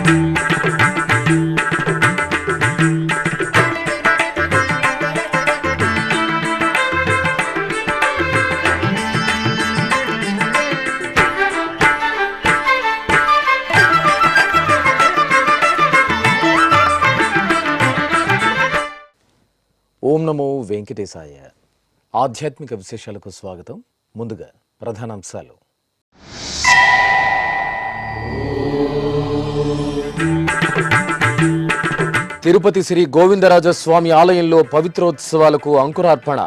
ఓం నమో వెంకటేశాయ. ఆధ్యాత్మిక విశేషాలకు స్వాగతం. ముందుగా ప్రధానాంశాలు. తిరుపతి శ్రీ గోవిందరాజస్వామి ఆలయంలో పవిత్రోత్సవాలకు అంకురార్పణ.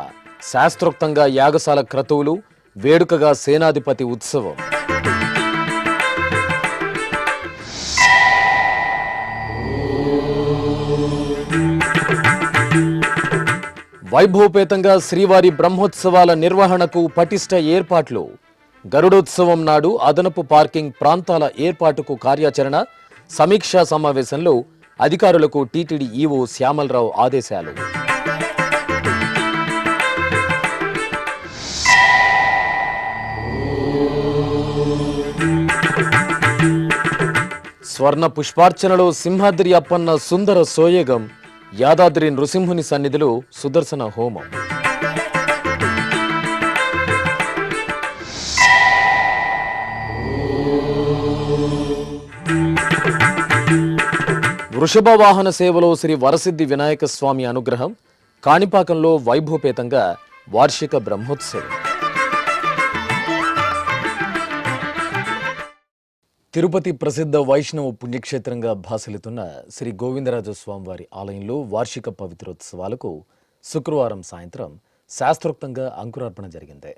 శాస్త్రోక్తంగా యాగశాల క్రతువులు, వేడుకగా సేనాధిపతి ఉత్సవం. వైభవపేతంగా శ్రీవారి బ్రహ్మోత్సవాల నిర్వహణకు పటిష్ట ఏర్పాట్లు. గరుడోత్సవం నాడు అదనపు పార్కింగ్ ప్రాంతాల ఏర్పాటుకు కార్యాచరణ. సమీక్షా సమావేశంలో అధికారులకు టీటీడీ ఈవో శ్యామలరావు ఆదేశాలు. స్వర్ణ పుష్పార్చనలో సింహాద్రి అప్పన్న సుందర సోయగం. యాదాద్రి నృసింహుని సన్నిధిలో సుదర్శన హోమం. వృషభ వాహన సేవలో శ్రీ వరసిద్ధి వినాయక స్వామి అనుగ్రహం. కాణిపాకంలో వైభవపేతంగా వార్షిక బ్రహ్మోత్సవం. తిరుపతి ప్రసిద్ధ వైష్ణవ పుణ్యక్షేత్రంగా భాసలితున్న శ్రీ గోవిందరాజస్వామి వారి ఆలయంలో వార్షిక పవిత్రోత్సవాలకు శుక్రవారం సాయంత్రం శాస్త్రోక్తంగా అంకురార్పణ జరిగింది.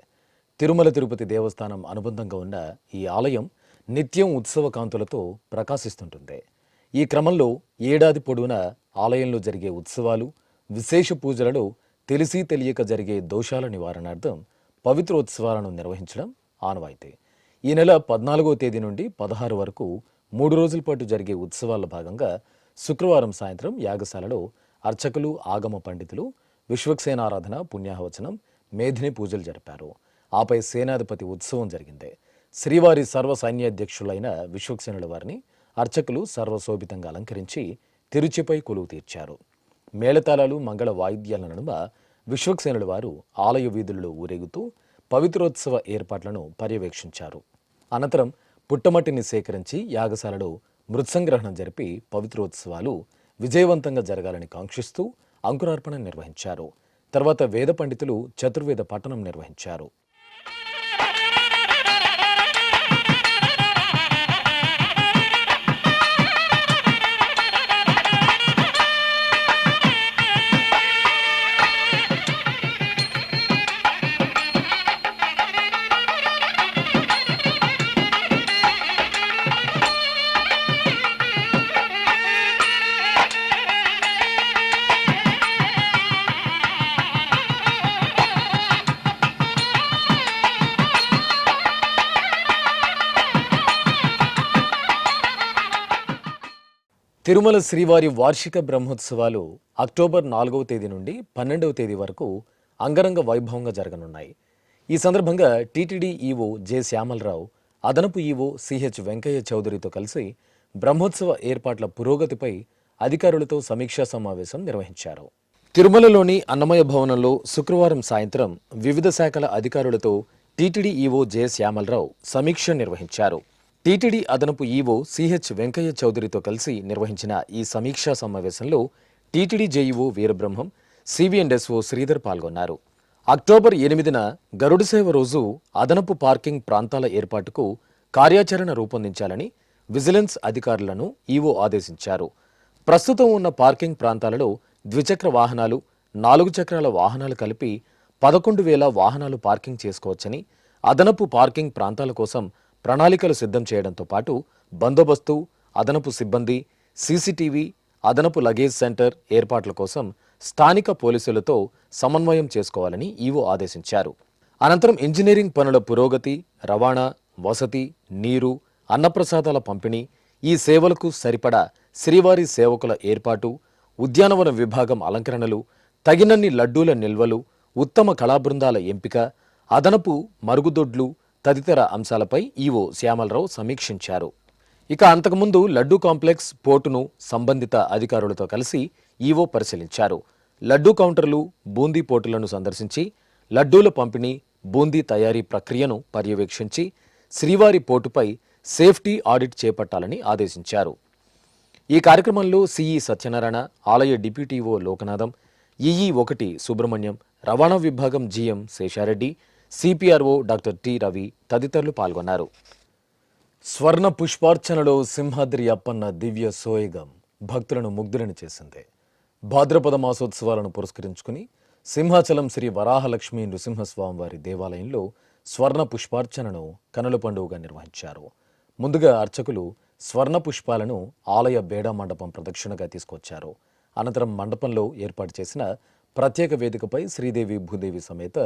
తిరుమల తిరుపతి దేవస్థానం అనుబంధంగా ఉన్న ఈ ఆలయం నిత్యం ఉత్సవ కాంతులతో ప్రకాశిస్తుంటుంది. ఈ క్రమంలో ఏడాది పొడవునా ఆలయంలో జరిగే ఉత్సవాలు, విశేష పూజలలో తెలిసి తెలియక జరిగే దోషాల నివారణార్థం పవిత్రోత్సవాలను నిర్వహించడం ఆనవాయితీ. ఈ నెల 14వ తేదీ నుండి 16 వరకు 3 రోజుల పాటు జరిగే ఉత్సవాల భాగంగా శుక్రవారం సాయంత్రం యాగశాలలో అర్చకులు, ఆగమ పండితులు విశ్వక్సేనారాధన, పుణ్యాహవచనం, మేధిని పూజలు జరిపారు. ఆపై సేనాధిపతి ఉత్సవం జరిగింది. శ్రీవారి సర్వ సైన్యాధ్యక్షులైన విశ్వక్సేనుల వారిని అర్చకులు సర్వశోభితంగా అలంకరించి తిరుచిపై కొలువు తీర్చారు. మేళతాళాలు, మంగళ వాయిద్యాల నడుమ విశ్వక్సేనుల వారు ఆలయ వీధుల్లో ఊరేగుతూ పవిత్రోత్సవ ఏర్పాట్లను పర్యవేక్షించారు. అనంతరం పుట్టమట్టిని సేకరించి యాగశాలలో మృత్సంగ్రహణం జరిపి పవిత్రోత్సవాలు విజయవంతంగా జరగాలని కాంక్షిస్తూ అంకురార్పణ నిర్వహించారు. తర్వాత వేద పండితులు చతుర్వేద పఠనం నిర్వహించారు. తిరుమల శ్రీవారి వార్షిక బ్రహ్మోత్సవాలు అక్టోబర్ 4వ తేదీ నుండి 12వ తేదీ వరకు అంగరంగ వైభవంగా జరగనున్నాయి. ఈ సందర్భంగా టీటీడీ ఈవో జె శ్యామలరావు, అదనపు ఈవో సిహెచ్ వెంకయ్య చౌదరితో కలిసి బ్రహ్మోత్సవ ఏర్పాట్ల పురోగతిపై అధికారులతో సమీక్షా సమావేశం నిర్వహించారు. తిరుమలలోని అన్నమయ భవనంలో శుక్రవారం సాయంత్రం వివిధ శాఖల అధికారులతో టీటీడీ ఈవో జె శ్యామలరావు సమీక్ష నిర్వహించారు. టీటీడీ అదనపు ఈవో సిహెచ్ వెంకయ్య చౌదరితో కలిసి నిర్వహించిన ఈ సమీక్షా సమావేశంలో TTD JEO Veerabrahmam, CV and SO Sridhar పాల్గొన్నారు. అక్టోబర్ 8న గరుడ సేవ రోజు అదనపు పార్కింగ్ ప్రాంతాల ఏర్పాటుకు కార్యాచరణ రూపొందించాలని విజిలెన్స్ అధికారులను ఈవో ఆదేశించారు. ప్రస్తుతం ఉన్న పార్కింగ్ ప్రాంతాలలో ద్విచక్ర వాహనాలు, 4 చక్రాల వాహనాలు కలిపి 11,000 వాహనాలు పార్కింగ్ చేసుకోవచ్చని, అదనపు పార్కింగ్ ప్రాంతాల కోసం ప్రణాళికలు సిద్ధం చేయడంతో పాటు బందోబస్తు, అదనపు సిబ్బంది, సీసీటీవీ, అదనపు లగేజ్ సెంటర్ ఏర్పాట్ల కోసం స్థానిక పోలీసులతో సమన్వయం చేసుకోవాలని ఈవో ఆదేశించారు. అనంతరం ఇంజనీరింగ్ పనుల పురోగతి, రవాణా, వసతి, నీరు, అన్నప్రసాదాల పంపిణీ, ఈ సేవలకు సరిపడా శ్రీవారి సేవకుల ఏర్పాటు, ఉద్యానవన విభాగం అలంకరణలు, తగినన్ని లడ్డూల నిల్వలు, ఉత్తమ కళాబృందాల ఎంపిక, అదనపు మరుగుదొడ్లు తదితర అంశాలపై ఈవో శ్యామలరావు సమీక్షించారు. ఇక అంతకుముందు లడ్డూ కాంప్లెక్స్ పోర్టును సంబంధిత అధికారులతో కలిసి ఈవో పరిశీలించారు. లడ్డూ కౌంటర్లు, బూందీ పోర్టులను సందర్శించి లడ్డూల పంపిణీ, బూందీ తయారీ ప్రక్రియను పర్యవేక్షించి శ్రీవారి పోర్టుపై సేఫ్టీ ఆడిట్ చేపట్టాలని ఆదేశించారు. ఈ కార్యక్రమంలో సిఈ సత్యనారాయణ, ఆలయ డిప్యూటీఓ లోకనాథం, ఈఈ1 సుబ్రహ్మణ్యం, రవాణా విభాగం GM Seshareddy, CPRO doctor T Ravi తదితరులు పాల్గొన్నారు. స్వర్ణ పుష్పార్చనలో సింహాద్రి అప్పన్న దివ్య సోయగం భక్తులను ముగ్ధులను చేసింది. భాద్రపద మాసోత్సవాలను పురస్కరించుకుని సింహాచలం శ్రీ వరాహలక్ష్మీ నృసింహస్వామివారి దేవాలయంలో స్వర్ణ పుష్పార్చనను కనుల పండుగగా నిర్వహించారు. ముందుగా అర్చకులు స్వర్ణ పుష్పాలను ఆలయ బేడా మండపం ప్రదక్షిణగా తీసుకొచ్చారు. అనంతరం మండపంలో ఏర్పాటు చేసిన ప్రత్యేక వేదికపై శ్రీదేవి భూదేవి సమేత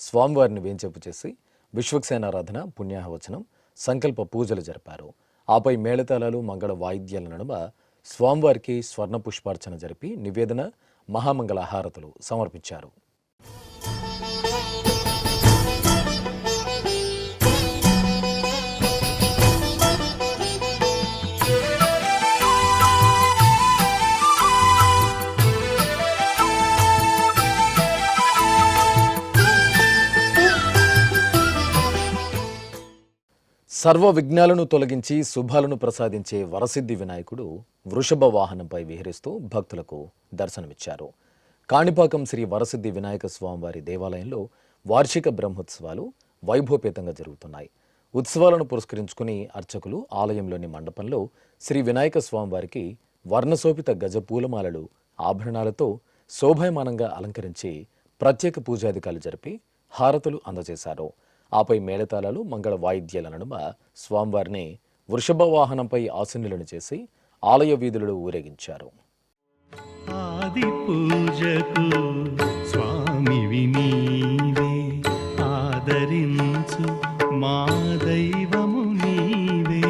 స్వామివారిని వేంచేపు చేసి విశ్వక్సేనారాధన, పుణ్యాహవచనం, సంకల్ప పూజలు జరిపారు. ఆపై మేళతాళాలు, మంగళ వాయిద్యాల నడుమ స్వామివారికి స్వర్ణ పుష్పార్చన జరిపి నివేదన, మహామంగళ హారతులు సమర్పించారు. సర్వ విఘ్నాలను తొలగించి శుభాలను ప్రసాదించే వరసిద్ధి వినాయకుడు వృషభ వాహనంపై విహరిస్తూ భక్తులకు దర్శనమిచ్చారు. కాణిపాకం శ్రీ వరసిద్ధి వినాయక స్వామివారి దేవాలయంలో వార్షిక బ్రహ్మోత్సవాలు వైభవపేతంగా జరుగుతున్నాయి. ఉత్సవాలను పురస్కరించుకుని అర్చకులు ఆలయంలోని మండపంలో శ్రీ వినాయక స్వామివారికి వర్ణశోభిత గజ పూలమాలలు, ఆభరణాలతో శోభాయమానంగా అలంకరించి ప్రత్యేక పూజాధికారులు జరిపి హారతులు అందజేశారు. ఆపై మేళతాళాలు, మంగళ వాయిద్యాల నడుమ స్వామివారిని వృషభ వాహనంపై ఆసీనులను చేసి ఆలయ వీధులలో ఊరేగించారు. ఆది పూజకు స్వామివి నీవే, ఆదరించు మా దైవము నీవే.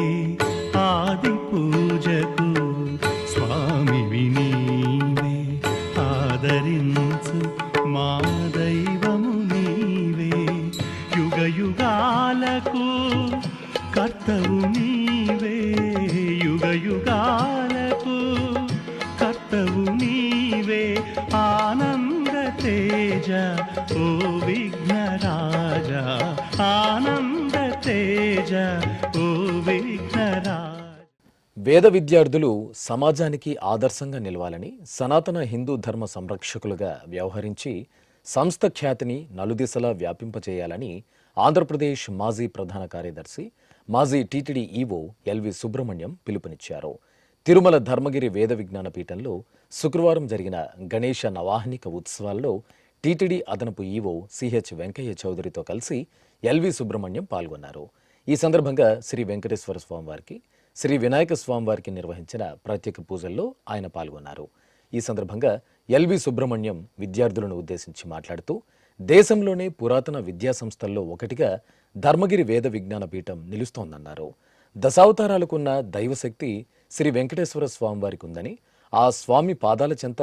ఆది పూజకు స్వామివి నీవే, ఆదరించు మా దైవము నీవే. యుగ యుగాలకు కర్తవు నీవే, యుగ యుగాలకు కర్తవు నీవే. ఆనంద తేజ ఓ విఘ్నరాజ, ఆనంద తేజ ఓ విఘ్నరాజ. వేద విద్యార్థులు సమాజానికి ఆదర్శంగా నిలవాలని, సనాతన హిందూ ధర్మ సంరక్షకులుగా వ్యవహరించి సంస్థ ఖ్యాతిని నలుదిశలా వ్యాపింపచేయాలని ఆంధ్రప్రదేశ్ మాజీ ప్రధాన కార్యదర్శి, మాజీ టీటీడీ ఈవో ఎల్వి సుబ్రహ్మణ్యం పిలుపునిచ్చారు. తిరుమల ధర్మగిరి వేద విజ్ఞాన పీఠంలో శుక్రవారం జరిగిన గణేష నవాహనిక ఉత్సవాల్లో టీటీడీ అదనపు ఈవో సిహెచ్ వెంకయ్య చౌదరితో కలిసి ఎల్వి సుబ్రహ్మణ్యం పాల్గొన్నారు. ఈ సందర్భంగా శ్రీ వెంకటేశ్వర స్వామివారికి, శ్రీ వినాయక స్వామివారికి నిర్వహించిన ప్రత్యేక పూజల్లో ఆయన పాల్గొన్నారు. ఈ సందర్భంగా ఎల్వి సుబ్రహ్మణ్యం విద్యార్థులను ఉద్దేశించి మాట్లాడుతూ, దేశంలోనే పురాతన విద్యా సంస్థల్లో ఒకటిగా ధర్మగిరి వేద విజ్ఞాన పీఠం నిలుస్తోందన్నారు. దశావతారాలకున్న దైవశక్తి శ్రీ వెంకటేశ్వర స్వామివారికి ఉందని, ఆ స్వామి పాదాల చెంత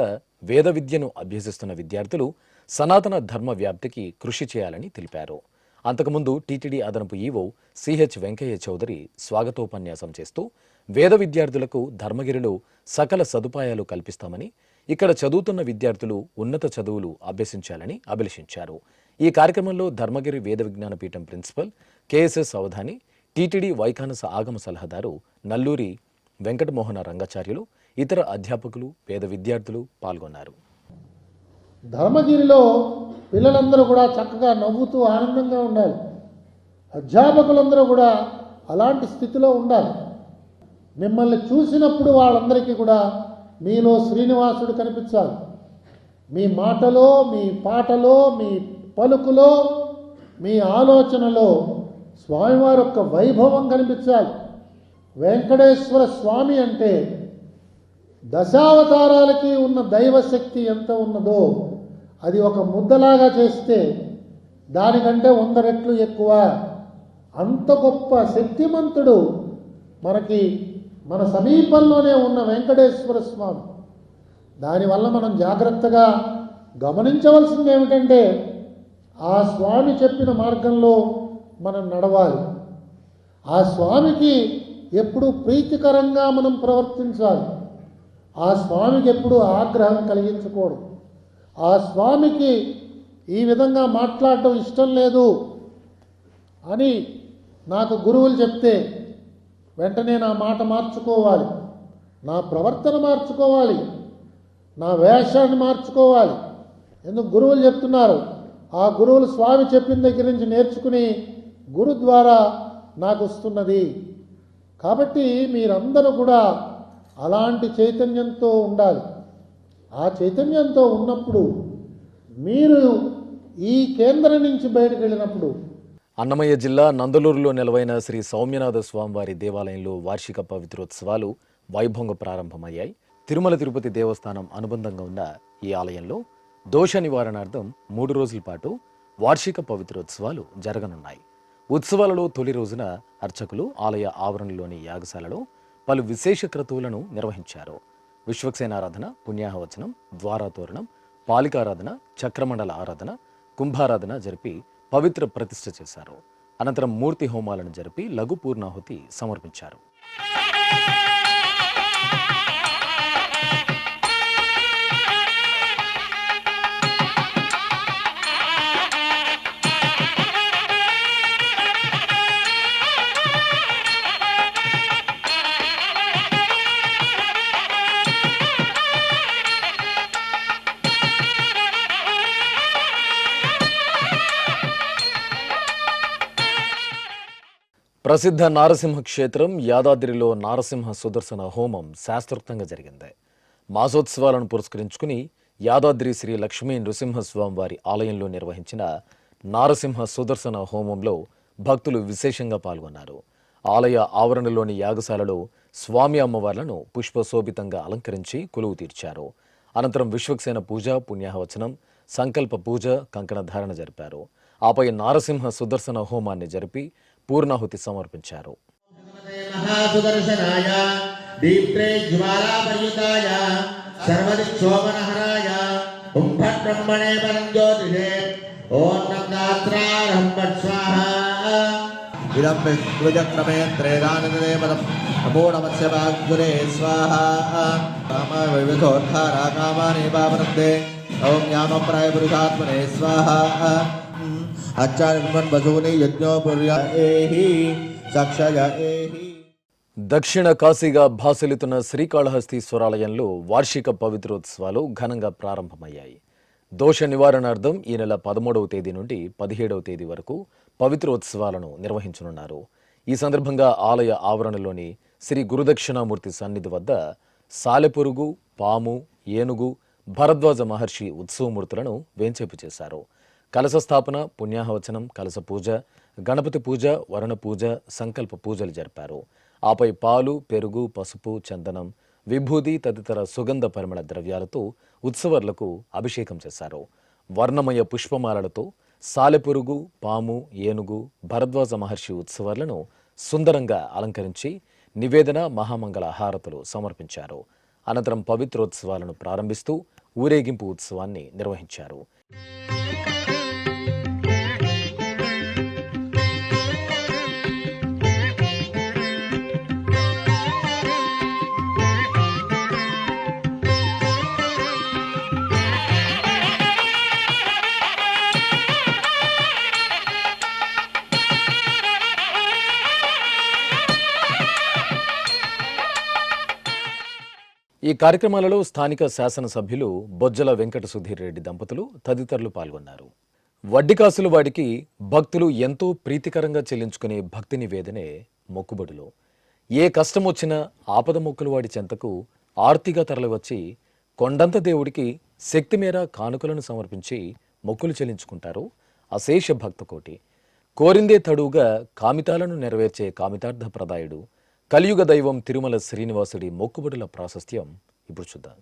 వేద విద్యను అభ్యసిస్తున్న విద్యార్థులు సనాతన ధర్మ వ్యాప్తికి కృషి చేయాలని తెలిపారు. అంతకుముందు టీటీడీ అదనపు ఈవో సిహెచ్ వెంకయ్య చౌదరి స్వాగతోపన్యాసం చేస్తూ, వేద విద్యార్థులకు ధర్మగిరిలో సకల సదుపాయాలు కల్పిస్తామని, ఇక్కడ చదువుతున్న విద్యార్థులు ఉన్నత చదువులు అభ్యసించాలని అభిలషించారు. ఈ కార్యక్రమంలో ధర్మగిరి వేద విజ్ఞాన పీఠం ప్రిన్సిపల్ కేఎస్ఎస్ అవధాని, టీటీడీ వైఖానస ఆగమ సలహాదారు నల్లూరి వెంకటమోహన రంగాచార్యులు, ఇతర అధ్యాపకులు, వేద విద్యార్థులు పాల్గొన్నారు. ధర్మగిరిలో పిల్లలందరూ కూడా చక్కగా నవ్వుతూ ఆనందంగా ఉండాలి. అధ్యాపకులందరూ కూడా అలాంటి స్థితిలో ఉండాలి. మిమ్మల్ని చూసినప్పుడు వాళ్ళందరికీ కూడా మీలో శ్రీనివాసుడు కనిపించాలి. మీ మాటలో, మీ పాటలో, మీ పలుకులో, మీ ఆలోచనలో స్వామివారి యొక్క వైభవం కనిపించాలి. వెంకటేశ్వర స్వామి అంటే దశావతారాలకి ఉన్న దైవశక్తి ఎంత ఉన్నదో అది ఒక ముద్దలాగా చేస్తే దానికంటే 100 రెట్లు ఎక్కువ. అంత గొప్ప శక్తిమంతుడు మనకి మన సమీపంలోనే ఉన్న వెంకటేశ్వర స్వామి. దానివల్ల మనం జాగ్రత్తగా గమనించవలసింది ఏమిటంటే, ఆ స్వామి చెప్పిన మార్గంలో మనం నడవాలి. ఆ స్వామికి ఎప్పుడు ప్రీతికరంగా మనం ప్రవర్తించాలి. ఆ స్వామికి ఎప్పుడు ఆగ్రహం కలిగించకూడదు. ఆ స్వామికి ఈ విధంగా మాట్లాడటం ఇష్టం లేదు అని నాకు గురువులు చెప్తే వెంటనే నా మాట మార్చుకోవాలి, నా ప్రవర్తన మార్చుకోవాలి, నా వేషాన్ని మార్చుకోవాలి. ఎందుకు గురువులు చెప్తున్నారు, ఆ గురువులు స్వామి చెప్పిన దగ్గర నుంచి నేర్చుకుని గురు ద్వారా నాకు వస్తున్నది. కాబట్టి మీరందరూ కూడా అలాంటి చైతన్యంతో ఉండాలి. ఆ చైతన్యంతో ఉన్నప్పుడు మీరు ఈ కేంద్రం నుంచి బయటకు వెళ్ళినప్పుడు అన్నమయ్య జిల్లా నందలూరులో నెలవైన శ్రీ సౌమ్యనాథ స్వామివారి దేవాలయంలో వార్షిక పవిత్రోత్సవాలు వైభవంగా ప్రారంభమయ్యాయి. తిరుమల తిరుపతి దేవస్థానం అనుబంధంగా ఉన్న ఈ ఆలయంలో దోష నివారణార్థం 3 రోజుల పాటు వార్షిక పవిత్రోత్సవాలు జరగనున్నాయి. ఉత్సవాలలో తొలి రోజున అర్చకులు ఆలయ ఆవరణలోని యాగశాలలో పలు విశేష క్రతువులను నిర్వహించారు. విశ్వక్సేనారాధన, పుణ్యాహవచనం, ద్వారాతోరణం, పాలికారాధన, చక్రమండల ఆరాధన, కుంభారాధన జరిపి పవిత్ర ప్రతిష్ఠ చేశారు. అనంతరం మూర్తి హోమాలను జరిపి లఘు పూర్ణాహుతి సమర్పించారు. ప్రసిద్ధ నారసింహ క్షేత్రం యాదాద్రిలో నారసింహ సుదర్శన హోమం శాస్త్రోక్తంగా జరిగింది. మాసోత్సవాలను పురస్కరించుకుని యాదాద్రి శ్రీ లక్ష్మీ నృసింహస్వామి వారి ఆలయంలో నిర్వహించిన నారసింహ సుదర్శన హోమంలో భక్తులు విశేషంగా పాల్గొన్నారు. ఆలయ ఆవరణలోని యాగశాలలో స్వామి అమ్మవార్లను పుష్పశోభితంగా అలంకరించి కొలువు తీర్చారు. అనంతరం విశ్వక్సేన పూజ, పుణ్యాహవచనం, సంకల్ప పూజ, కంకణ ధారణ జరిపారు. ఆపై నారసింహ సుదర్శన హోమాన్ని జరిపి పూర్ణాహుతి సమర్పించారు. మహాసుదర్శనాయ దీప్తే జ్వాలాపర్యుతాయ సర్వదిక్షోభనహరాయ కుంభబ్రహ్మణే పరంజ్యోతిషే ఓం నందాత్రారహం స్వాహా ఇదం విష్ణుచక్రమే త్రేదానందదేవతం నమో నమస్య వాగ్గురే స్వాహా కామ వివిధోద్ధారా కామాని పావనందే ఓం యామప్రాయ పురుషాత్మనే స్వాహా దక్షిణ కాశీగా భాసిల్లుతున్న శ్రీకాళహస్తీశ్వరాలయంలో వార్షిక పవిత్రోత్సవాలు ఘనంగా ప్రారంభమయ్యాయి. దోష నివారణార్థం ఈ నెల 13వ తేదీ నుండి 17వ తేదీ వరకు పవిత్రోత్సవాలను నిర్వహించనున్నారు. ఈ సందర్భంగా ఆలయ ఆవరణలోని శ్రీ గురుదక్షిణామూర్తి సన్నిధి వద్ద సాలెపురుగు, పాము, ఏనుగు, భరద్వాజ మహర్షి ఉత్సవమూర్తులను వేంచేపు చేశారు. కలశ స్థాపన, పుణ్యాహవచనం, కలశ పూజ, గణపతి పూజ, వరుణ పూజ, సంకల్ప పూజలు జరిపారు. ఆపై పాలు, పెరుగు, పసుపు, చందనం, విభూది తదితర సుగంధ పరిమళ ద్రవ్యాలతో ఉత్సవర్లకు అభిషేకం చేశారు. వర్ణమయ పుష్పమాలలతో సాలెపురుగు, పాము, ఏనుగు, భరద్వాజ మహర్షి ఉత్సవాలను సుందరంగా అలంకరించి నివేదన, మహామంగళ హారతులు సమర్పించారు. అనంతరం పవిత్రోత్సవాలను ప్రారంభిస్తూ ఊరేగింపు ఉత్సవాన్ని నిర్వహించారు. ఈ కార్యక్రమాలలో స్థానిక శాసనసభ్యులు బొజ్జల వెంకట సుధీర్ రెడ్డి దంపతులు తదితరులు పాల్గొన్నారు. వడ్డికాసుల వాడికి భక్తులు ఎంతో ప్రీతికరంగా చెల్లించుకునే భక్తి నివేదనే మొక్కుబడులు. ఏ కష్టం వచ్చినా ఆపద మొక్కుల వాడి చెంతకు ఆర్తిగా తరలివచ్చి కొండంత దేవుడికి శక్తి మేర కానుకలను సమర్పించి మొక్కులు చెల్లించుకుంటారు అశేష భక్తకోటి. కోరిందే తడువుగా కామితాలను నెరవేర్చే కామితార్థ ప్రదాయుడు కలియుగ దైవం తిరుమల శ్రీనివాసుడి మొక్కుబడుల ప్రాశస్త్యం ఇప్పుడు చూద్దాం.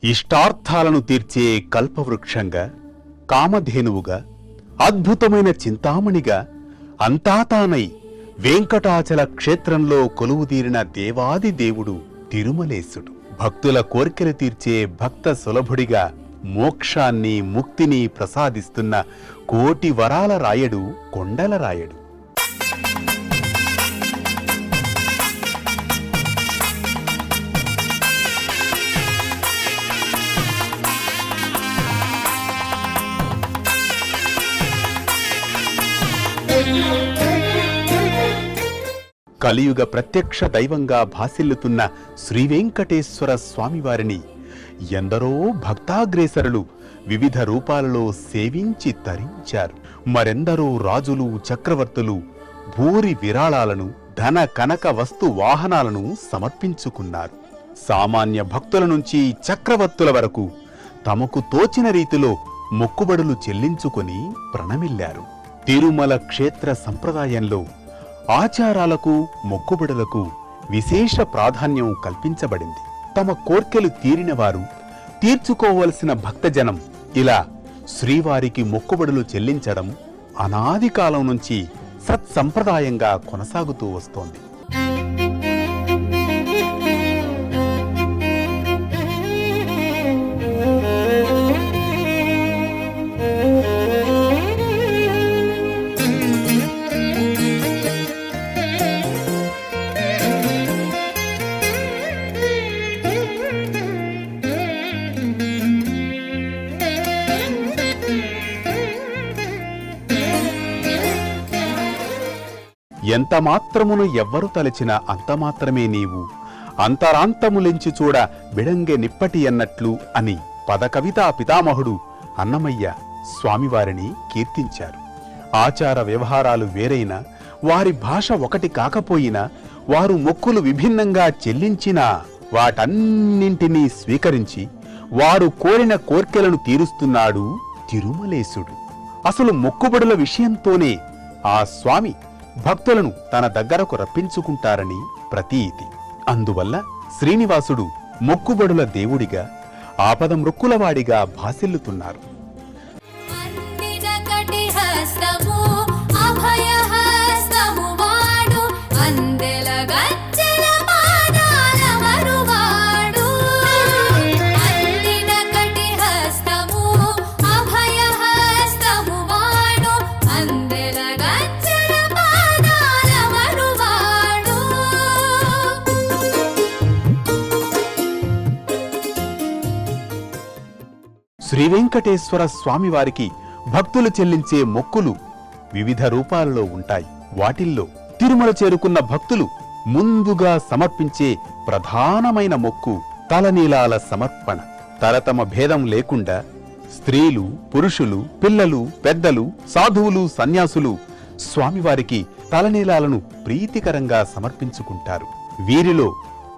ఇష్టార్థాలను తీర్చే కల్పవృక్షంగా, కామధేనువుగా, అద్భుతమైన చింతామణిగా అంతా తానై వెంకటాచల క్షేత్రంలో కొలువుదీరిన దేవాది దేవుడు తిరుమలేశుడు. భక్తుల కోర్కెలు తీర్చే భక్త సులభుడిగా మోక్షాన్ని, ముక్తిని ప్రసాదిస్తున్న కోటి వరాల రాయడు కొండల రాయడు. కలియుగ ప్రత్యక్ష దైవంగా భాసిల్లుతున్న శ్రీవేంకటేశ్వర స్వామివారిని ఎందరో భక్తాగ్రేసరులు వివిధ రూపాలలో సేవించి తరించారు. మరెందరో రాజులు, చక్రవర్తులు భూరి విరాళాలను, ధన కనక వస్తు వాహనాలను సమర్పించుకున్నారు. సామాన్య భక్తుల నుంచి చక్రవర్తుల వరకు తమకు తోచిన రీతిలో మొక్కుబడులు చెల్లించుకుని ప్రణమిల్లారు. తిరుమల క్షేత్ర సంప్రదాయంలో ఆచారాలకు, మొక్కుబడులకు విశేష ప్రాధాన్యం కల్పించబడింది. తమ కోర్కెలు తీరినవారు, తీర్చుకోవలసిన భక్తజనం ఇలా శ్రీవారికి మొక్కుబడులు చెల్లించడం అనాది కాలం నుంచి సత్సంప్రదాయంగా కొనసాగుతూ వస్తోంది. ఎంత మాత్రమును ఎవ్వరు తలచినా అంత మాత్రమే నీవు, అంతరాంతములెంచి చూడ బిడంగె నిప్పటి అన్నట్లు అని పదకవితా పితామహుడు అన్నమయ్య స్వామివారిని కీర్తించారు. ఆచార వ్యవహారాలు వేరైనా, వారి భాష ఒకటి కాకపోయినా, వారు మొక్కులు విభిన్నంగా చెల్లించినా వాటన్నింటినీ స్వీకరించి వారు కోరిన కోర్కెలను తీరుస్తున్నాడు తిరుమలేశుడు. అసలు మొక్కుబడుల విషయంతోనే ఆ స్వామి భక్తులను తన దగ్గరకు రప్పించుకుంటారని ప్రతీతి. అందువల్ల శ్రీనివాసుడు మొక్కుబడుల దేవుడిగా, ఆపద మృక్కులవాడిగా భాసిల్లుతున్నారు. శ్రీవేంకటేశ్వర స్వామివారికి భక్తులు చెల్లించే మొక్కులు వివిధ రూపాలలో ఉంటాయి. వాటిల్లో తిరుమల చేరుకున్న భక్తులు ముందుగా సమర్పించే ప్రధానమైన మొక్కు తలనీలాల సమర్పణ. తరతమ భేదం లేకుండా స్త్రీలు, పురుషులు, పిల్లలు, పెద్దలు, సాధువులు, సన్యాసులు స్వామివారికి తలనీలాలను ప్రీతికరంగా సమర్పించుకుంటారు. వీరిలో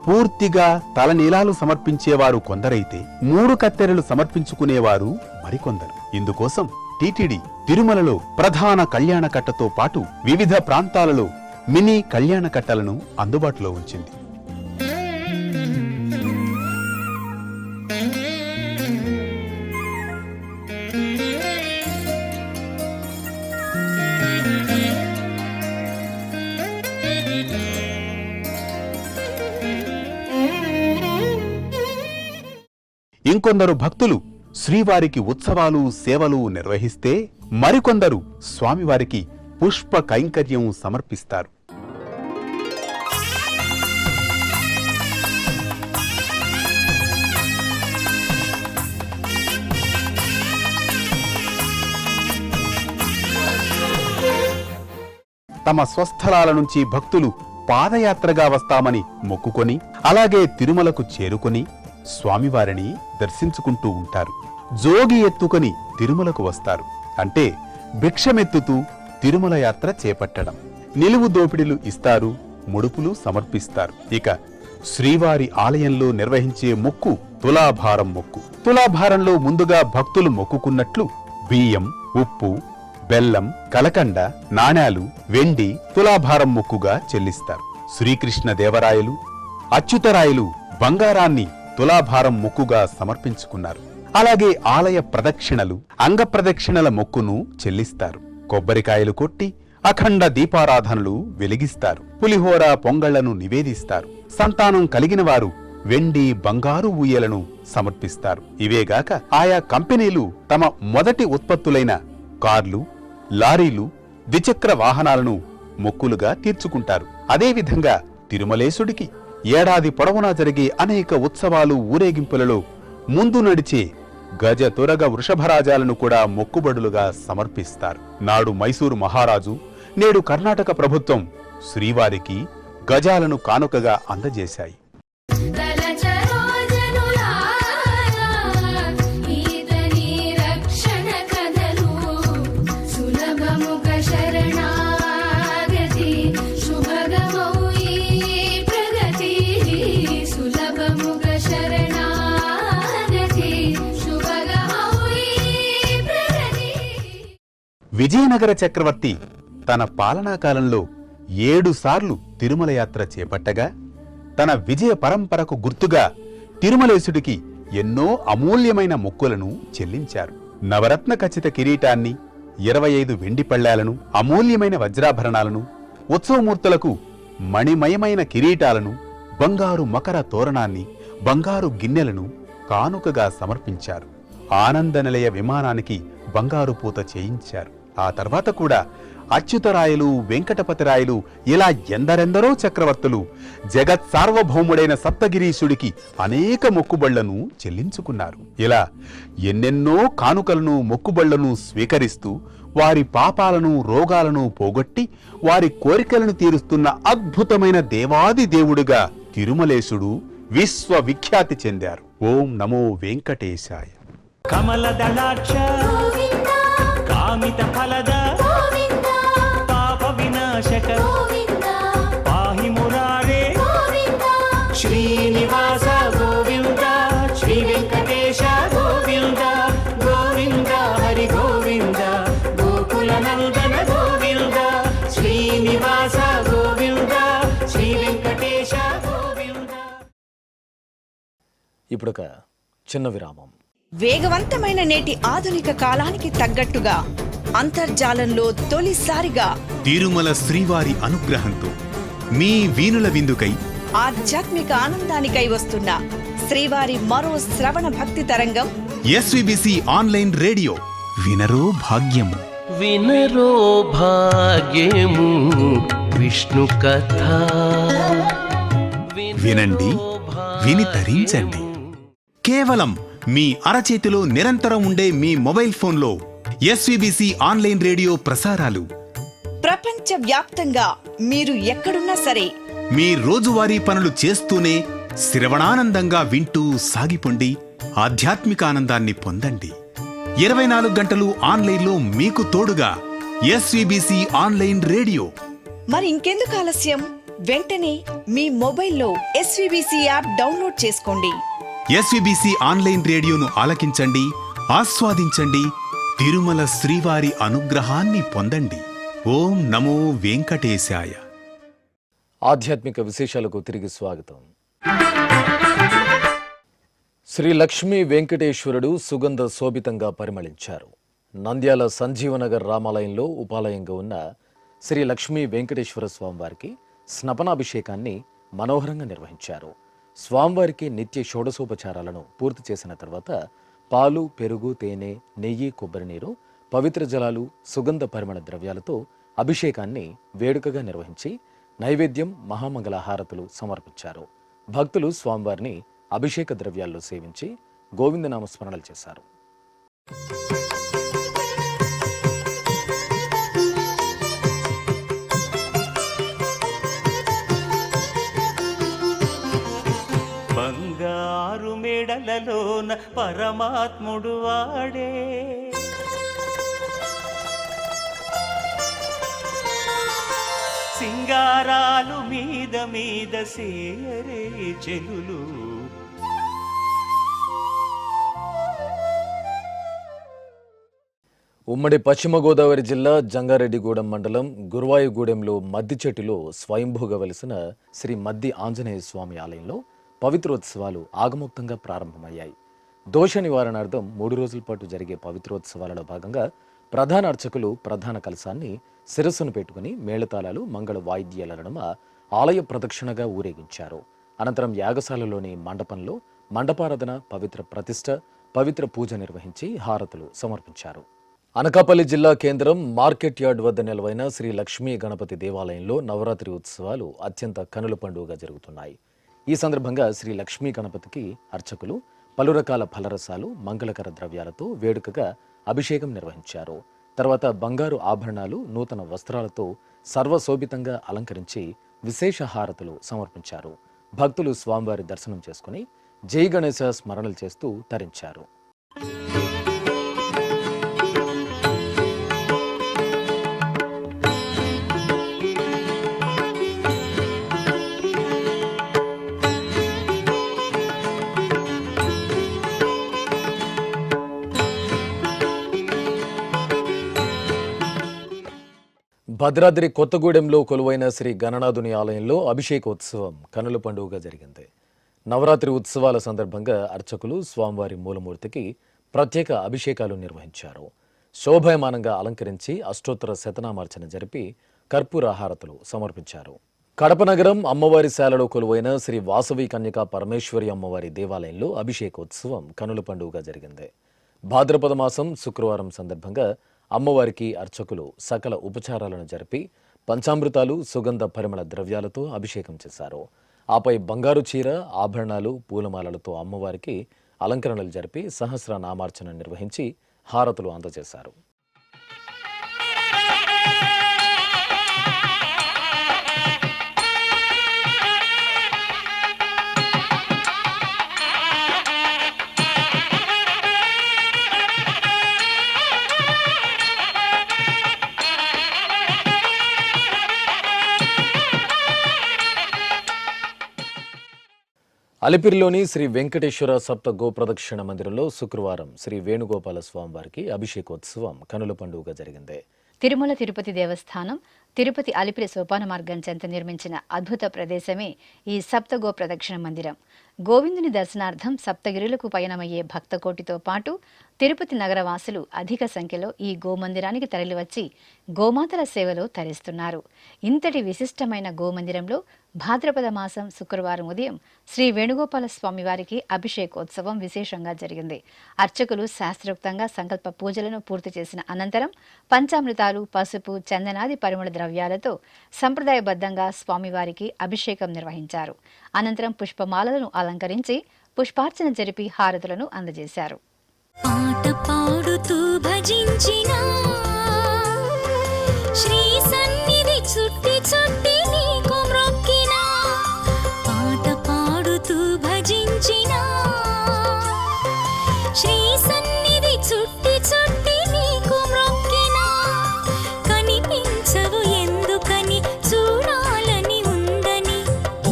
పూర్తిగా తలనీలాలు సమర్పించేవారు కొందరైతే 3 కత్తెరలు సమర్పించుకునేవారు మరికొందరు. ఇందుకోసం టీటీడీ తిరుమలలో ప్రధాన కళ్యాణకట్టతో పాటు వివిధ ప్రాంతాలలో మినీ కళ్యాణకట్టలను అందుబాటులో ఉంచింది. ఇంకొందరు భక్తులు శ్రీవారికి ఉత్సవాలు, సేవలు నిర్వహిస్తే మరికొందరు స్వామివారికి పుష్ప కైంకర్యం సమర్పిస్తారు. తమ స్వస్థలాల నుంచి భక్తులు పాదయాత్రగా వస్తామని మొక్కుకొని అలాగే తిరుమలకు చేరుకొని స్వామివారిని దర్శించుకుంటూ ఉంటారు. జోగి ఎత్తుకొని తిరుమలకు వస్తారు. అంటే భిక్షమెత్తుతూ తిరుమల యాత్ర చేపట్టడం. నిలువు దోపిడీలు ఇస్తారు, ముడుపులు సమర్పిస్తారు. ఇక శ్రీవారి ఆలయంలో నిర్వహించే మొక్కు తులాభారం మొక్కు. తులాభారంలో ముందుగా భక్తులు మొక్కుకున్నట్లు బియ్యం, ఉప్పు, బెల్లం, కలకండ, నాణేలు, వెండి తులాభారం మొక్కుగా చెల్లిస్తారు. శ్రీకృష్ణ దేవరాయలు, అచ్యుతరాయలు బంగారాన్ని తులాభారం మొక్కుగా సమర్పించుకున్నారు. అలాగే ఆలయ ప్రదక్షిణలు, అంగప్రదక్షిణల మొక్కును చెల్లిస్తారు. కొబ్బరికాయలు కొట్టి అఖండ దీపారాధనలు వెలిగిస్తారు. పులిహోర, పొంగళ్లను నివేదిస్తారు. సంతానం కలిగిన వారు వెండి, బంగారు ఊయలను సమర్పిస్తారు. ఇవేగాక ఆయా కంపెనీలు తమ మొదటి ఉత్పత్తులైన కార్లు, లారీలు, ద్విచక్ర వాహనాలను మొక్కులుగా తీర్చుకుంటారు. అదేవిధంగా తిరుమలేశుడికి ఏడాది పొడవునా జరిగే అనేక ఉత్సవాలు, ఊరేగింపులలో ముందు నడిచే గజ తురగ వృషభరాజాలను కూడా మొక్కుబడులుగా సమర్పిస్తారు. నాడు మైసూరు మహారాజు, నేడు కర్ణాటక ప్రభుత్వం శ్రీవారికి గజాలను కానుకగా అందజేశాయి. విజయనగర చక్రవర్తి తన పాలనాకాలంలో 7 సార్లు తిరుమల యాత్ర చేపట్టగా, తన విజయ పరంపరకు గుర్తుగా తిరుమలేశుడికి ఎన్నో అమూల్యమైన మొక్కులను చెల్లించారు. నవరత్న ఖచ్చిత కిరీటాన్ని, 25 వెండి పళ్ళాలను, అమూల్యమైన వజ్రాభరణాలను, ఉత్సవమూర్తులకు మణిమయమైన కిరీటాలను, బంగారు మకర తోరణాన్ని, బంగారు గిన్నెలను కానుకగా సమర్పించారు. ఆనందనిలయ విమానానికి బంగారు పూత చేయించారు. ఆ తర్వాత కూడా అచ్యుతరాయలు, వెంకటపతిరాయలు, ఇలా ఎందరెందరో చక్రవర్తులు జగత్ సార్వభౌముడైన సప్తగిరీశుడికి అనేక మొక్కుబళ్లను చెల్లించుకున్నారు. ఇలా ఎన్నెన్నో కానుకలను, మొక్కుబళ్లను స్వీకరిస్తూ వారి పాపాలను, రోగాలను పోగొట్టి వారి కోరికలను తీరుస్తున్న అద్భుతమైన దేవాది దేవుడుగా తిరుమలేశుడు విశ్వవిఖ్యాతి చెందారు. ఓం నమో వెంకటేశాయ. కమలదళాక్ష కామిత ఫలద పాప వినాశక పాహి మురారే శ్రీనివాస గోవింద శ్రీ వెంకటేశ గోవింద గోవింద హరి గోవింద గోకుల నందన గోవింద శ్రీనివాస గోవింద శ్రీ వెంకటేశ గోవింద. ఇప్పుడొక చిన్న విరామం. వేగవంతమైన నేటి ఆధునిక కాలానికి తగ్గట్టుగా అంతర్జాలంలో తొలిసారిగా తిరుమల శ్రీవారి అనుగ్రహంతో మీ వీనుల విందుకై ఆధ్యాత్మిక ఆనందానికై వస్తున్న శ్రీవారి మరో శ్రవణ భక్తి తరంగం ఎస్విబిసి ఆన్లైన్ రేడియో. వినరో భాగ్యము, వినరో భాగ్యము విష్ణు కథ. వినండి, విని తరించండి. కేవలం మీ అరచేతిలో నిరంతరం ఉండే మీ మొబైల్ ఫోన్లో ఎస్విబిసి ఆన్లైన్ రేడియో ప్రసారాలు ప్రపంచ వ్యాప్తంగా మీరు ఎక్కడున్నా సరే మీ రోజువారీ పనులు చేస్తూనే శ్రవణానందంగా వింటూ సాగిపోండి. ఆధ్యాత్మిక ఆనందాన్ని పొందండి. 24 గంటలు ఆన్లైన్లో మీకు తోడుగా ఎస్విబిసి ఆన్లైన్ రేడియో. మరి ఇంకెందుకు ఆలస్యం? వెంటనే మీ మొబైల్లో ఎస్విబిసి యాప్ డౌన్లోడ్ చేసుకోండి. ఎస్విబిసి ఆన్లైన్ రేడియోను ఆలకించండి, ఆస్వాదించండి. తిరుమల శ్రీవారి అనుగ్రహాన్ని పొందండి. ఓం నమో వెంకటేశాయ. ఆధ్యాత్మిక విశేషాలకు తిరిగి స్వాగతం. శ్రీ లక్ష్మీ వెంకటేశ్వరుడు సుగంధ శోభితంగా పరిమళించారు. నంద్యాల సంజీవనగర్ రామాలయంలో ఉపాలయంగా ఉన్న శ్రీ లక్ష్మీ వెంకటేశ్వర స్వామివారికి స్నపనాభిషేకాన్ని మనోహరంగా నిర్వహించారు. స్వామివారికి నిత్య షోడశోపచారాలను పూర్తి చేసిన తర్వాత పాలు, పెరుగు, తేనె, నెయ్యి, కొబ్బరి నీరు, పవిత్ర జలాలు, సుగంధ పరిమళ ద్రవ్యాలతో అభిషేకాన్ని వేడుకగా నిర్వహించి నైవేద్యం, మహామంగళ హారతులు సమర్పించారు. భక్తులు స్వామివారిని అభిషేక ద్రవ్యాల్లో సేవించి గోవిందనామ స్మరణలు చేశారు. బంగారు మెడలలోన పరమాత్ముడు వాడే సింగారాలు మీద మీద సేరే చెలులు. ఉమ్మడి పశ్చిమ గోదావరి జిల్లా జంగారెడ్డిగూడెం మండలం గురువాయుగూడెంలో మద్ది చెట్టులో స్వయంభూగా వెలిసిన శ్రీ మద్ది ఆంజనేయ స్వామి ఆలయంలో పవిత్రోత్సవాలు ఆగమోక్తంగా ప్రారంభమయ్యాయి. దోష నివారణార్థం 3 రోజుల పాటు జరిగే పవిత్రోత్సవాలలో భాగంగా ప్రధాన అర్చకులు ప్రధాన కలశాన్ని శిరస్సును పెట్టుకుని మేళతాళాలు, మంగళ వాయిద్యాల నడుమ ఆలయ ప్రదక్షిణగా ఊరేగించారు. అనంతరం యాగశాలలోని మండపంలో మండపారాధన, పవిత్ర ప్రతిష్ఠ, పవిత్ర పూజ నిర్వహించి హారతులు సమర్పించారు. అనకాపల్లి జిల్లా కేంద్రం మార్కెట్ యార్డ్ వద్ద నిలవైన శ్రీ లక్ష్మీ గణపతి దేవాలయంలో నవరాత్రి ఉత్సవాలు అత్యంత కనుల పండుగగా జరుగుతున్నాయి. ఈ సందర్భంగా శ్రీ లక్ష్మీ గణపతికి అర్చకులు పలు రకాల ఫలరసాలు, మంగళకర ద్రవ్యాలతో వేడుకగా అభిషేకం నిర్వహించారు. తర్వాత బంగారు ఆభరణాలు, నూతన వస్త్రాలతో సర్వశోభితంగా అలంకరించి విశేష హారతులు సమర్పించారు. భక్తులు స్వామివారి దర్శనం చేసుకుని జై గణేశ స్మరణలు చేస్తూ తరించారు. భద్రాద్రి కొత్తగూడెంలో కొలువైన శ్రీ గణనాథుని ఆలయంలో అభిషేకోత్సవం కనుల పండుగగా జరిగింది. నవరాత్రి ఉత్సవాల సందర్భంగా అర్చకులు స్వామివారి మూలమూర్తికి ప్రత్యేక అభిషేకాలు నిర్వహించారు. శోభాయమానంగా అలంకరించి అష్టోత్తర శతనామార్చన జరిపి కర్పూర హారతులు సమర్పించారు. కడప నగరం అమ్మవారి శాలలో కొలువైన శ్రీ వాసవి కన్యకా పరమేశ్వరి అమ్మవారి దేవాలయంలో అభిషేకోత్సవం కనుల పండుగగా జరిగింది. భాద్రపద మాసం శుక్రవారం సందర్భంగా అమ్మవారికి అర్చకులు సకల ఉపచారాలను జరిపి పంచామృతాలు, సుగంధ పరిమళ ద్రవ్యాలతో అభిషేకం చేశారు. ఆపై బంగారు చీర, ఆభరణాలు, పూలమాలలతో అమ్మవారికి అలంకరణలు జరిపి సహస్ర నామార్చన నిర్వహించి హారతులు అందజేశారు. అలిపిరిలోని శ్రీ వెంకటేశ్వర సప్త గోప్రదక్షిణ మందిరంలో శుక్రవారం శ్రీ వేణుగోపాల స్వామివారికి అభిషేకోత్సవం కనుల పండుగగా జరిగింది. తిరుమల తిరుపతి దేవస్థానం తిరుపతి అలిపిరి సోపాన మార్గం చెంత నిర్మించిన అద్భుత ప్రదేశమే ఈ సప్తగో ప్రదక్షిణ మందిరం. గోవిందుని దర్శనార్థం సప్తగిరులకు పయనమయ్యే భక్తకోటితో పాటు తిరుపతి నగరవాసులు అధిక సంఖ్యలో ఈ గోమందిరానికి తరలివచ్చి గోమాతల సేవలో తరిస్తున్నారు. ఇంతటి విశిష్టమైన గోమందిరంలో భాద్రపద మాసం శుక్రవారం ఉదయం శ్రీ వేణుగోపాల స్వామి వారికి అభిషేకోత్సవం విశేషంగా జరిగింది. అర్చకులు శాస్త్రోక్తంగా సంకల్ప పూజలను పూర్తి చేసిన అనంతరం పంచామృతాలు, పసుపు, చందనాది పరిమళ ద్రవ్యాలతో సంప్రదాయబద్ధంగా స్వామివారికి అభిషేకం నిర్వహించారు. అనంతరం పుష్పమాలలను అలంకరించి పుష్పార్చన జరిపి హారతులను అందజేశారు. పాట పాడుతూ భజించిన శ్రీ సన్నిధి చుట్టి చుట్టి నీకు మ్రొక్కిన, పాట పాడుతూ భజించిన శ్రీ సన్నిధి చుట్టి చుట్టి నీకు మ్రొక్కిన, కనిపించవు ఎందుకని చూడాలని ఉందని,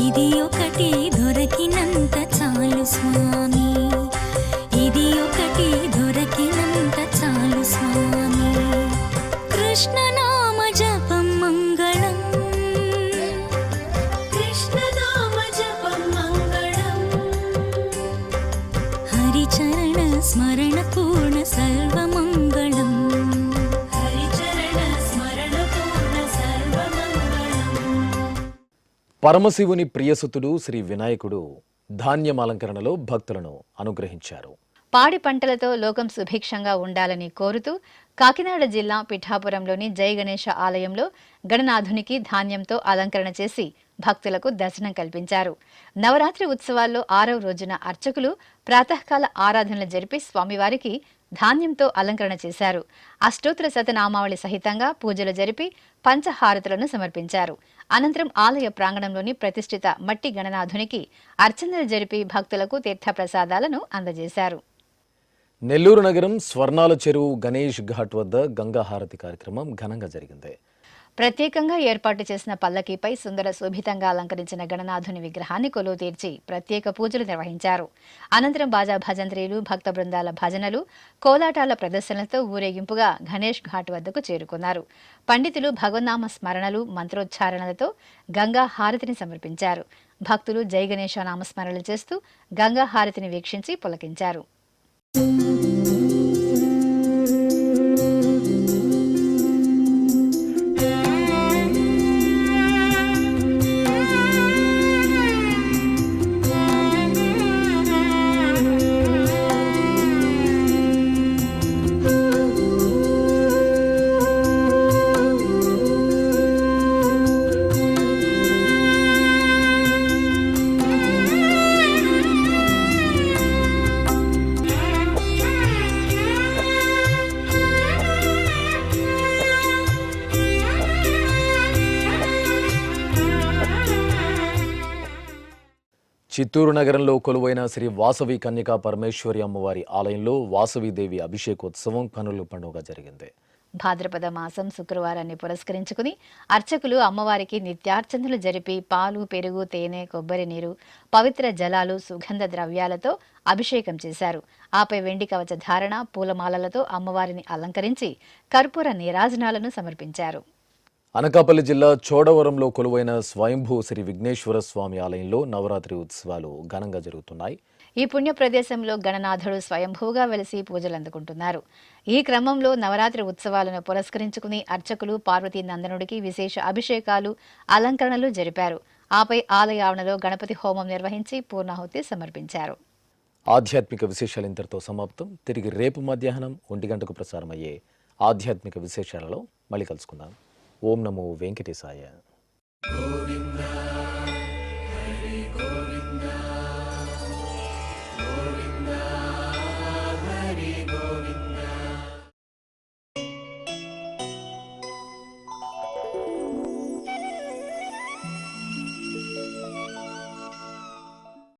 ఇది ఒకటి దొరికినంత చాలు స్వామి, ఇది ఒకటి దొరికినంత చాలు స్వామి. కృష్ణనామ జపం మంగళం, కృష్ణనామ జపం మంగళం, హరిచరణ స్మరణ పూర్ణ సర్వమంగళం, హరిచరణ స్మరణ పూర్ణ సర్వమంగళం. పరమశివుని ప్రియసుతుడు శ్రీ వినాయకుడు ధాన్యం అలంకరణలో భక్తులను అనుగ్రహించారు. పాడి పంటలతో లోకం సుభిక్షంగా ఉండాలని కోరుతూ కాకినాడ జిల్లా పిఠాపురంలోని జై గణేశ ఆలయంలో గణనాథునికి ధాన్యంతో అలంకరణ చేసి భక్తులకు దర్శనం కల్పించారు. నవరాత్రి ఉత్సవాల్లో 6వ రోజున అర్చకులు ప్రాతకాల ఆరాధనలు జరిపి స్వామివారికి ధాన్యంతో అలంకరణ చేశారు. అష్టోత్తర శతనామావళి సహితంగా పూజలు జరిపి పంచహారతులను సమర్పించారు. అనంతరం ఆలయ ప్రాంగణంలోని ప్రతిష్ఠిత మట్టి గణనాథునికి అర్చనలు జరిపి భక్తులకు తీర్థప్రసాదాలను అందజేశారు. నెల్లూరు నగరం స్వర్ణాల చెరువు గణేష్ ఘాట్ వద్ద గంగా హారతి కార్యక్రమం ఘనంగా జరిగింది. ప్రత్యేకంగా ఏర్పాటు చేసిన పల్లకీపై సుందర శోభితంగా అలంకరించిన గణనాథుని విగ్రహాన్ని కొలువు తీర్చి ప్రత్యేక పూజలు నిర్వహించారు. అనంతరం బాజా భజంత్రీలు, భక్త బృందాల భజనలు, కోలాటాల ప్రదర్శనలతో ఊరేగింపుగా గణేష్ ఘాట్ వద్దకు చేరుకున్నారు. పండితులు భగవన్నామ స్మరణలు, మంత్రోచ్చారణలతో గంగా హారతిని సమర్పించారు. భక్తులు జై గణేశ నామస్మరణలు చేస్తూ గంగా హారతిని వీక్షించి పులకించారు. చిత్తూరు నగరంలో కొలువైన శ్రీ వాసవి కన్యకా పరమేశ్వరి అమ్మవారి ఆలయంలో వాసవీదేవి అభిషేకోత్సవం కనుల పండుగ జరిగింది. భాద్రపద మాసం శుక్రవారాన్ని పురస్కరించుకుని అర్చకులు అమ్మవారికి నిత్యార్చనలు జరిపి పాలు, పెరుగు, తేనె, కొబ్బరి నీరు, పవిత్ర జలాలు, సుగంధ ద్రవ్యాలతో అభిషేకం చేశారు. ఆపై వెండి కవచ ధారణ, పూలమాలలతో అమ్మవారిని అలంకరించి కర్పూర నీరాజనాలను సమర్పించారు. అనకాపల్లి జిల్లా చోడవరంలో కొలువైన స్వయంభూ శ్రీ విఘ్నేశ్వర స్వామి ఆలయంలో నవరాత్రి ఉత్సవాలు ఘనంగా జరుగుతున్నాయి. ఈ పుణ్య ప్రదేశంలో గణనాథుడు స్వయంభూగా వెలిసి పూజలు అందుకుంటున్నారు. ఈ క్రమంలో నవరాత్రి ఉత్సవాలను పురస్కరించుకుని అర్చకులు పార్వతీ నందనుడికి విశేష అభిషేకాలు, అలంకరణలు జరిపారు. ఆపై ఆలయ ఆవరణలో గణపతి హోమం నిర్వహించి పూర్ణాహుతి సమర్పించారు. ఆధ్యాత్మిక విశేషాలు ఇంతటితో సమాప్తం. తిరిగి రేపు మధ్యాహ్నం 1 గంటకు ప్రసారమయ్యే ఆధ్యాత్మిక విశేషాలలో మళ్ళీ కలుసుకుందాం. ఓం నమో వెంకటేశాయ.